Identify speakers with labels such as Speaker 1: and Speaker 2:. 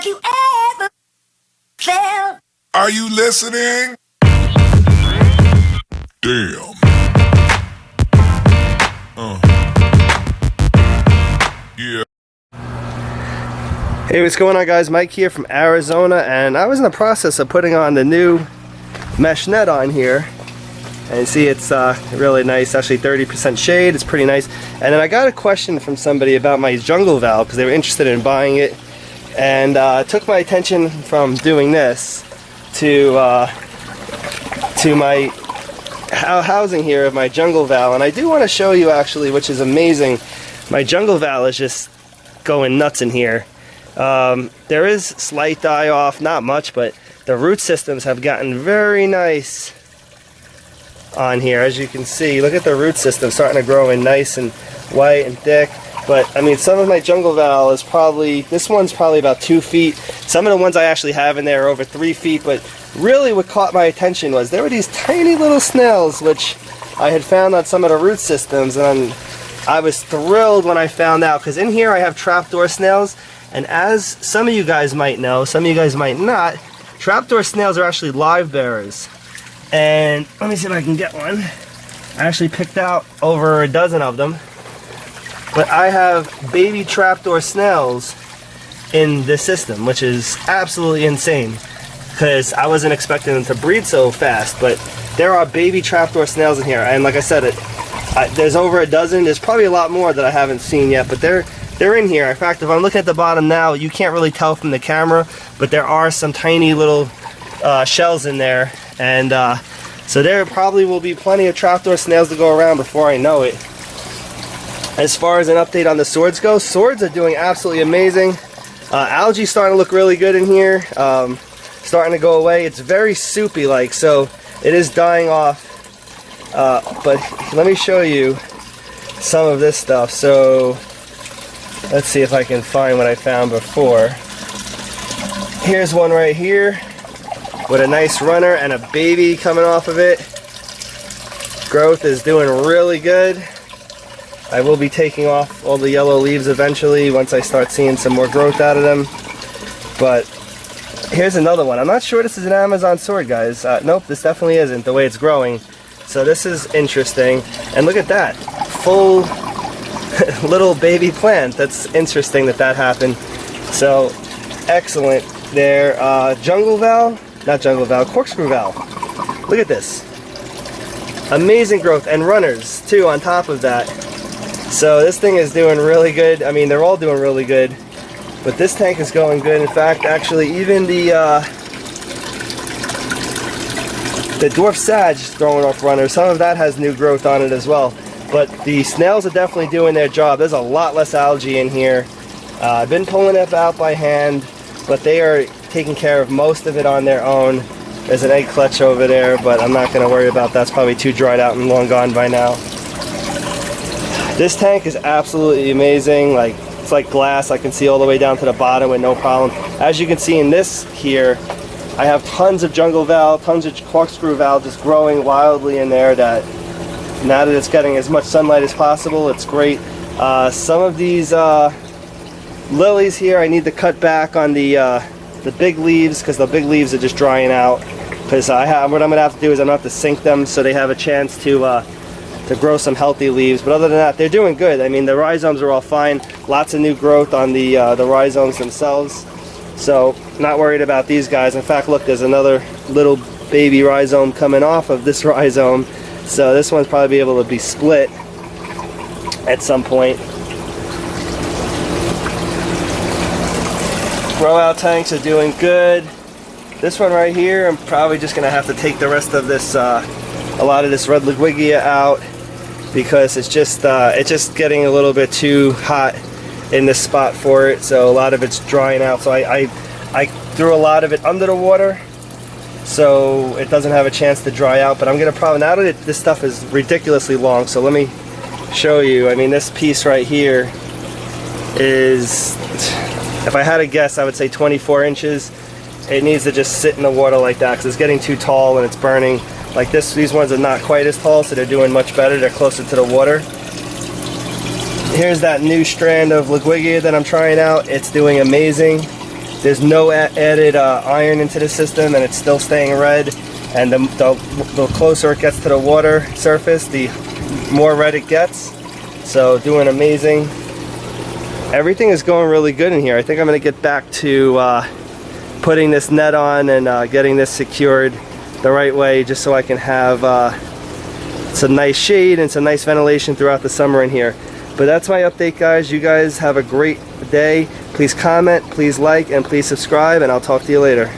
Speaker 1: Have you ever felt?
Speaker 2: Are you listening? Damn. Yeah.
Speaker 3: Hey, what's going on, guys? Mike here from Arizona, and I was in the process of putting on the new mesh net on here. And you see it's really nice, actually 30% shade, it's pretty nice. And then I got a question from somebody about my jungle valve because they were interested in buying it. And it took my attention from doing this to my housing here of my jungle valve. And I do want to show you actually, which is amazing, my jungle valve is just going nuts in here. There is slight die off, not much, but the root systems have gotten very nice on here. As you can see, look at the root system starting to grow in nice and white and thick. But I mean, some of my jungle valve is probably, this one's probably about 2 feet. Some of the ones I actually have in there are over 3 feet. But really what caught my attention was there were these tiny little snails which I had found on some of the root systems, and I was thrilled when I found out, because in here I have trapdoor snails, and as some of you guys might know, some of you guys might not, trapdoor snails are actually live bearers. And let me see if I can get one. I actually picked out over a dozen of them. But I have baby trapdoor snails in this system, which is absolutely insane, because I wasn't expecting them to breed so fast. But there are baby trapdoor snails in here, and like I said, there's over a dozen. There's probably a lot more that I haven't seen yet, but they're in here. In fact, if I'm looking at the bottom now, you can't really tell from the camera, but there are some tiny little shells in there, and so there probably will be plenty of trapdoor snails to go around before I know it. As far as an update on the swords go, swords are doing absolutely amazing. Algae starting to look really good in here, starting to go away. It's very soupy like, so it is dying off. But let me show you some of this stuff. So let's see if I can find what I found before. Here's one right here with a nice runner and a baby coming off of it. Growth is doing really good. I will be taking off all the yellow leaves eventually once I start seeing some more growth out of them. But here's another one. I'm not sure this is an Amazon sword, guys. Nope, this definitely isn't the way it's growing. So this is interesting. And look at that. Full little baby plant. That's interesting that that happened. So excellent there. Jungle valve, not jungle valve, corkscrew valve. Look at this. Amazing growth, and runners too on top of that. So this thing is doing really good. I mean, they're all doing really good, but this tank is going good. In fact, actually, even the dwarf sage is throwing off runners. Some of that has new growth on it as well. But the snails are definitely doing their job. There's a lot less algae in here. I've been pulling it out by hand, but they are taking care of most of it on their own. There's an egg clutch over there, but I'm not going to worry about that. It's probably too dried out and long gone by now. This tank is absolutely amazing. Like, it's like glass. I can see all the way down to the bottom with no problem. As you can see in this here, I have tons of jungle valve, tons of corkscrew valve just growing wildly in there. That now that it's getting as much sunlight as possible, it's great. Some of these lilies here, I need to cut back on the big leaves, because the big leaves are just drying out. Because what I'm going to have to do is I'm going to have to sink them so they have a chance to grow some healthy leaves. But other than that, they're doing good. I mean, the rhizomes are all fine. Lots of new growth on the rhizomes themselves. So not worried about these guys. In fact, look, there's another little baby rhizome coming off of this rhizome. So this one's probably be able to be split at some point. Grow out tanks are doing good. This one right here, I'm probably just going to have to take the rest of this, a lot of this red Ludwigia out, because it's just getting a little bit too hot in this spot for it. So a lot of it's drying out. So I threw a lot of it under the water, so it doesn't have a chance to dry out. But I'm gonna probably, now that this stuff is ridiculously long, so let me show you. I mean, this piece right here is, if I had to guess, I would say 24 inches. It needs to just sit in the water like that, because it's getting too tall and it's burning. Like this, these ones are not quite as tall, so they're doing much better. They're closer to the water. Here's that new strand of Ludwigia that I'm trying out. It's doing amazing. There's no added iron into the system, and it's still staying red. And the closer it gets to the water surface, the more red it gets. So doing amazing. Everything is going really good in here. I think I'm going to get back to putting this net on and getting this secured the right way, just so I can have some nice shade and some nice ventilation throughout the summer in here. But that's my update, guys. You guys have a great day. Please comment, please like, and please subscribe, and I'll talk to you later.